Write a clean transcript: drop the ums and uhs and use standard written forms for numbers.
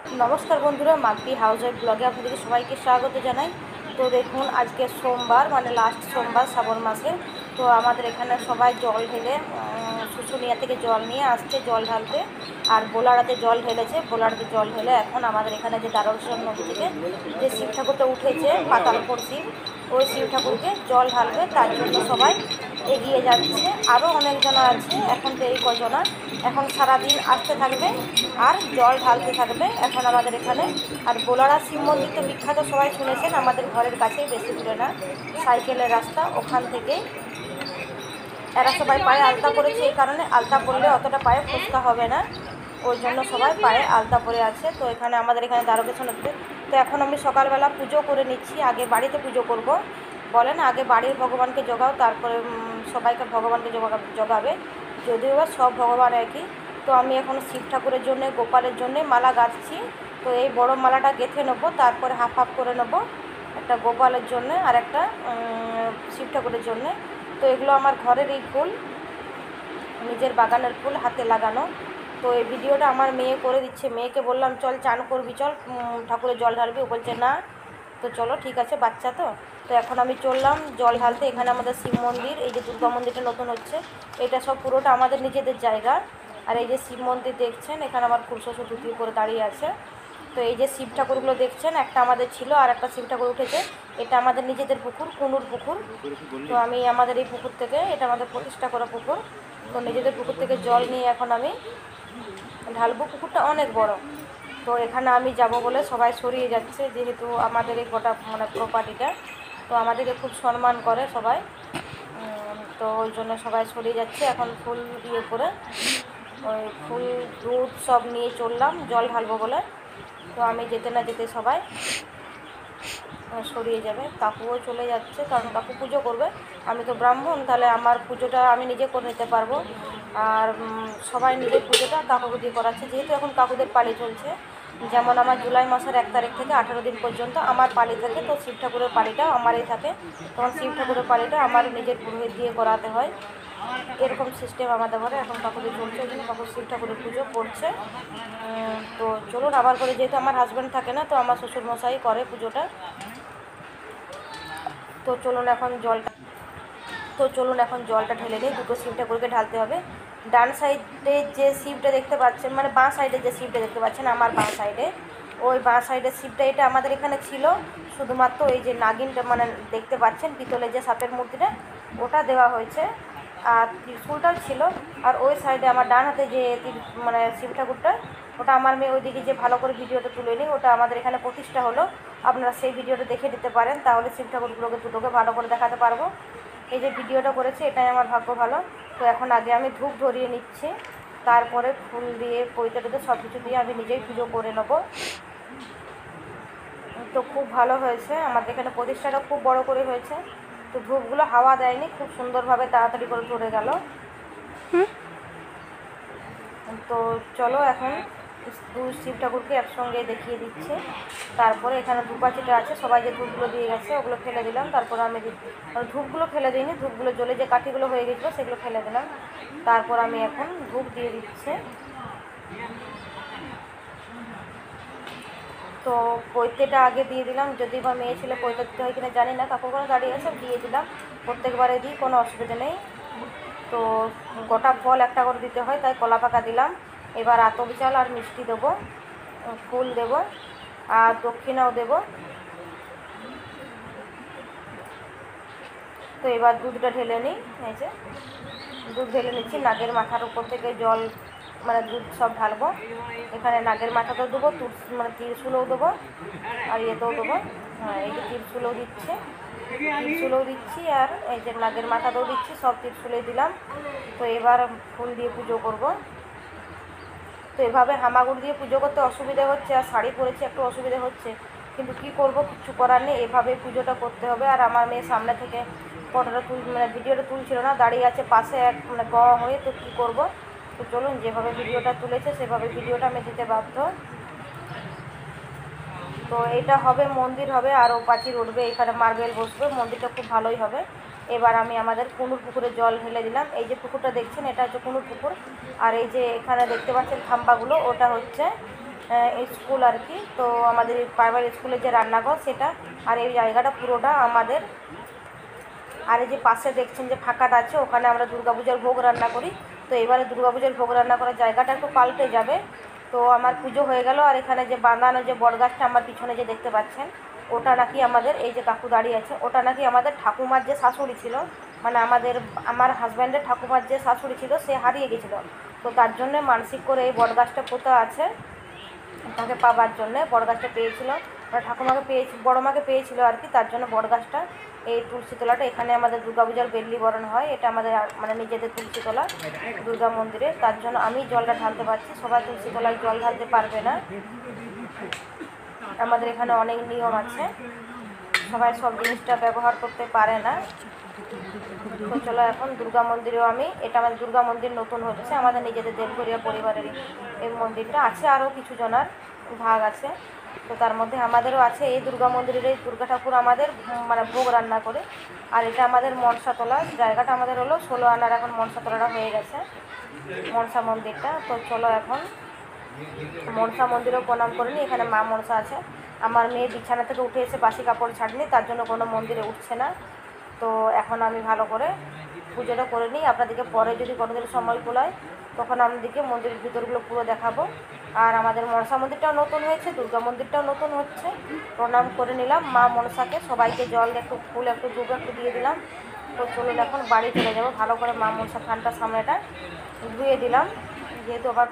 নমস্কার বন্ধুরা, Mampi house wife ব্লগে আপনাদেরকে সবাইকে স্বাগত জানাই। তো দেখুন, আজকে সোমবার, মানে লাস্ট সোমবার শ্রাবণ মাসের। তো আমাদের এখানে সবাই জল ঢেলে শুশুনিয়া থেকে জল নিয়ে আসছে জল ঢালতে। আর বোলাড়াতে জল ঢেলেছে, বোলাড়াতে জল ঢেলে এখন আমাদের এখানে যে দ্বারকেশ্বর নদী থেকে যে শিব ঠাকুরটা উঠেছে, পাতালপুর শিব, ওই শিব ঠাকুরকে জল ঢালবে। তার জন্য সবাই এগিয়ে যাচ্ছে। আরও অনেকজনা আছে, এখন তো এই কজনা এখন সারাদিন আসতে থাকবে আর জল ঢালতে থাকবে এখন আমাদের এখানে। আর বোলারা শিব মন্দির তো বিখ্যাত, সবাই শুনেছেন, আমাদের ঘরের কাছেই, বেশি দূরে না, সাইকেলের রাস্তা। ওখান থেকেই এরা সবাই পায়ে আলতা পরেছে, এই কারণে আলতা পরলে অতটা পায়ে ফুসকা হবে না, ওই জন্য সবাই পায়ে আলতা পরে আছে। তো এখানে আমাদের এখানে দ্বারকেশ্বর নদীতে। তো এখন আমি সকালবেলা পুজো করে নিচ্ছি, আগে বাড়িতে পুজো করব। বলেন আগে বাড়ির ভগবানকে জোগাও, তারপরে সবাইকে ভগবানকে জোগাবে, যদিও বা সব ভগবান একই। তো আমি এখন শিব ঠাকুরের জন্যে, গোপালের জন্যে মালা গাঁথছি। তো এই বড় মালাটা গেঁথে নেবো, তারপরে হাফ হাফ করে নেবো, একটা গোপালের জন্যে আর একটা শিব ঠাকুরের জন্যে। তো এগুলো আমার ঘরের এই ফুল, নিজের বাগানের ফুল, হাতে লাগানো। তো এই ভিডিওটা আমার মেয়ে করে দিচ্ছে। মেয়েকে বললাম চল চান করবি, চল ঠাকুরের জল ঢালবি, ও বলছে না। তো চলো ঠিক আছে, বাচ্চা তো। তো এখন আমি চললাম জল ঢালতে। এখানে আমাদের শিব মন্দির, এই যে দুর্গা মন্দিরটা নতুন হচ্ছে, এটা সব পুরোটা আমাদের নিজেদের জায়গা। আর এই যে শিব মন্দির দেখছেন, এখানে আমার শ্বশুর ধুতি করে দাঁড়িয়ে আছে। তো এই যে শিব ঠাকুরগুলো দেখছেন, একটা আমাদের ছিল আর একটা শিব ঠাকুর উঠেছে। এটা আমাদের নিজেদের পুকুর, কুনুর পুকুর। তো আমি আমাদের এই পুকুর থেকে, এটা আমাদের প্রতিষ্ঠা করা পুকুর, তো নিজেদের পুকুর থেকে জল নিয়ে এখন আমি ঢালবো। পুকুরটা অনেক বড়। তো এখানে আমি যাব বলে সবাই সরিয়ে যাচ্ছে, যেহেতু আমাদের এই গোটা মানে প্রপার্টিটা, তো আমাদেরকে খুব সম্মান করে সবাই। তো ওই জন্য সবাই সরিয়ে যাচ্ছে। এখন ফুল দিয়ে করে ওই ফুল দুধ সব নিয়ে চললাম জল ঢালবো বলে। তো আমি যেতে না যেতে সবাই সরিয়ে যাবে। কাকুও চলে যাচ্ছে, কারণ কাকু পুজো করবে। আমি তো ব্রাহ্মণ, তাহলে আমার পুজোটা আমি নিজে করে নিতে পারবো। আর সবাই নিজের পুজোটা কাকুকে দিয়ে করাচ্ছে, যেহেতু এখন কাকুদের পালি চলছে। যেমন আমার জুলাই মাসের 1 তারিখ থেকে 18 দিন পর্যন্ত আমার পালি থাকে, তো শিব ঠাকুরের পালিটাও আমারই থাকে। তখন শিব ঠাকুরের পালিটা আমার নিজের পুরোহিত দিয়ে করাতে হয়। এরকম সিস্টেম আমাদের ঘরে এখন কাকুদের চলছে, ওই জন্য কাকু শিব ঠাকুরের পুজো করছে। তো চলুন, আবার করে, যেহেতু আমার হাজব্যান্ড থাকে না, তো আমার শ্বশুরমশাই করে পুজোটা। তো চলুন এখন জলটা ঢেলে নিই। দুটো শিব ঠাকুরকে ঢালতে হবে। ডান সাইডে যে শিবটা দেখতে পাচ্ছেন, মানে বাঁ সাইডে যে শিবটা দেখতে পাচ্ছেন, আমার বাঁ সাইডে, ওই বাঁ সাইডের শিবটা, এটা আমাদের এখানে ছিল শুধুমাত্র এই যে নাগিনটা, মানে দেখতে পাচ্ছেন পিতলের যে সাপের মূর্তিটা, ওটা দেওয়া হয়েছে। আর ত্রিশূলটাও ছিল। আর ওই সাইডে আমার ডান হাতে যে মানে শিব ঠাকুরটা, ওটা আমার মেয়ে ওইদিকে যে ভালো করে ভিডিওটা তুলে নিই, ওটা আমাদের এখানে প্রতিষ্ঠা হলো। আপনারা সেই ভিডিওটা দেখে দিতে পারেন, তাহলে শিব ঠাকুরগুলোকে দুটোকে ভালো করে দেখাতে পারবো। এই যে ভিডিওটা করেছে, এটাই আমার ভাগ্য ভালো। তো এখন আগে আমি ধূপ ধরিয়ে নিচ্ছি, তারপরে ফুল দিয়ে পৈতেটাতে সব কিছু দিয়ে আমি নিজেই পুজো করে নেবো। তো খুব ভালো হয়েছে, আমাদের এখানে প্রতিষ্ঠাটা খুব বড় করে হয়েছে। তো ধূপগুলো হাওয়া দেয়নি, খুব সুন্দরভাবে তাড়াতাড়ি করে ধরে গেল। তো চলো এখন দুই শিব ঠাকুরকে একসঙ্গে দেখিয়ে দিচ্ছে। তারপরে এখানে ধূপাচিটা আছে, সবাই যে ধূপগুলো দিয়ে গেছে ওগুলো ফেলে দিলাম। তারপরে আমি ধূপগুলো ফেলে দিইনি, ধূপগুলো জ্বলে যে কাঠিগুলো হয়ে গেছিলো সেগুলো ফেলে দিলাম। তারপর আমি এখন ধূপ দিয়ে দিচ্ছে। তো পৈতেটা আগে দিয়ে দিলাম, যদি বা মেয়ে ছেলে পৈতে দিতে হয় কিনা জানি না, কাকুর কোনো গাড়ি আছে, দিয়ে দিলাম। প্রত্যেকবারে দিই, কোনো অসুবিধা নেই। তো গোটা ফল একটা করে দিতে হয়, তাই কলা পাকা দিলাম। এবার আতপ চাল আর মিষ্টি দেবো, ফুল দেব, আর দক্ষিণাও দেব। তো এবার দুধটা ঢেলে নিই। এই যে দুধ ঢেলে নিচ্ছি, নাগের মাথার উপর থেকে জল মানে দুধ সব ঢালবো। এখানে নাগের মাথাতেও দেবো, মানে ত্রিশূলও দেবো, আর ইয়েতেও দেবো। হ্যাঁ, এই যে ত্রিশূলও দিচ্ছি, আর এই যে নাগের মাথাতেও দিচ্ছি, সব ত্রিশূলেই দিলাম। তো এবার ফুল দিয়ে পুজো করব। তো এভাবে হামাগুড়ি দিয়ে পুজো করতে অসুবিধা হচ্ছে, আর শাড়ি পরেছি একটু অসুবিধা হচ্ছে, কিন্তু কি করব, কিচ্ছু করার নেই, এভাবেই পুজোটা করতে হবে। আর আমার মেয়ে সামনে থেকে ফটোটা মানে ভিডিওটা তুলছিল না, দাঁড়িয়ে আছে পাশে এক মানে গ হয়ে। তো কী করব। তো চলুন, যেভাবে ভিডিওটা তুলেছে সেভাবে ভিডিওটা আমি দিতে বাধ্য। তো এটা হবে মন্দির হবে, আরও প্রাচীর উঠবে, এখানে মার্বেল বসবে, মন্দিরটা খুব ভালোই হবে। এবার আমি আমাদের কুনুর পুকুরে জল ঢেলে দিলাম। এই যে পুকুরটা দেখছেন, এটা হচ্ছে কুনুর পুকুর। আর এই যে এখানে দেখতে পাচ্ছেন খাম্বাগুলো, ওটা হচ্ছে স্কুল আর কি। তো আমাদের প্রাইমারি স্কুলের যে রান্নাঘর সেটা, আর এই জায়গাটা পুরোটা আমাদের। আর এই যে পাশে দেখছেন যে ফাঁকাটা আছে, ওখানে আমরা দুর্গাপূজার ভোগ রান্না করি। তো এবারে দুর্গাপূজার ভোগ রান্না করার জায়গাটা একটু পাল্টে যাবে। তো আমার পুজো হয়ে গেল, আর এখানে যে বাঁধানো যে বটগাছটা আমার পিছনে যে দেখতে পাচ্ছেন, ওটা নাকি আমাদের, এই যে কাকু দাঁড়িয়ে আছে, ওটা নাকি আমাদের ঠাকুমার যে শাশুড়ি ছিল, মানে আমার হাজব্যান্ডের ঠাকুমার যে শাশুড়ি ছিল, সে হারিয়ে গেছিলো। তো তার জন্যে মানসিক করে এই বটগাছটা পোতা আছে, তাকে পাবার জন্যে। বটগাছটা পেয়েছিল, মানে ঠাকুমাকে বড় মাকে পেয়েছিল আর কি, তার জন্য বটগাছটা, এই তুলসীতলাটা, এখানে আমাদের দুর্গাপূজার বেল্লি বরণ হয়, এটা আমাদের মানে নিজেদের তুলসীতলা দুর্গা মন্দিরে। তার জন্য আমি জলটা ঢালতে পারছি, সবাই তুলসীতলায় জল ঢালতে পারবে না। আমাদের এখানে অনেক নিয়ম আছে, সবাই সব জিনিসটা ব্যবহার করতে পারে না। তো চলো এখন দুর্গা মন্দিরেও এটা আমাদের দুর্গা মন্দির নতুন হচ্ছে, আমাদের নিজেদের দেবঘরিয়া পরিবারেরই এই মন্দিরটা আছে, আরও কিছু জনার ভাগ আছে। তো তার মধ্যে আমাদেরও আছে। এই দুর্গা মন্দিরের এই দুর্গা ঠাকুর আমাদের মানে ভোগ রান্না করে। আর এটা আমাদের মনসাতলা, জায়গাটা আমাদের হলো 16 আনার, এখন মনসাতলাটা হয়ে গেছে মনসা মন্দিরটা। তো চলো এখন মনসা মন্দিরেও প্রণাম করে নিই। এখানে মা মনসা আছে। আমার মেয়ে বিছানা থেকে উঠে এসে বাসি কাপড় ছাড়নি, তার জন্য কোনো মন্দিরে উঠছে না। তো এখন আমি ভালো করে পুজোটা করে নিই, আপনাদেরকে পরে যদি কোনোদিন সময় কুলায় তখন আপনাদেরকে মন্দিরের ভিতরগুলো পুরো দেখাবো। আর আমাদের মনসা মন্দিরটাও নতুন হয়েছে, দুর্গা মন্দিরটাও নতুন হচ্ছে। প্রণাম করে নিলাম মা মনসাকে, সবাইকে জল একটু ফুল একটু ধূপ একটু দিয়ে দিলাম। তো চলুন এখন বাড়ি চলে যাবো, ভালো করে মা মনসা থানটার সামনেটা ধুয়ে দিলাম, যেহেতু আবার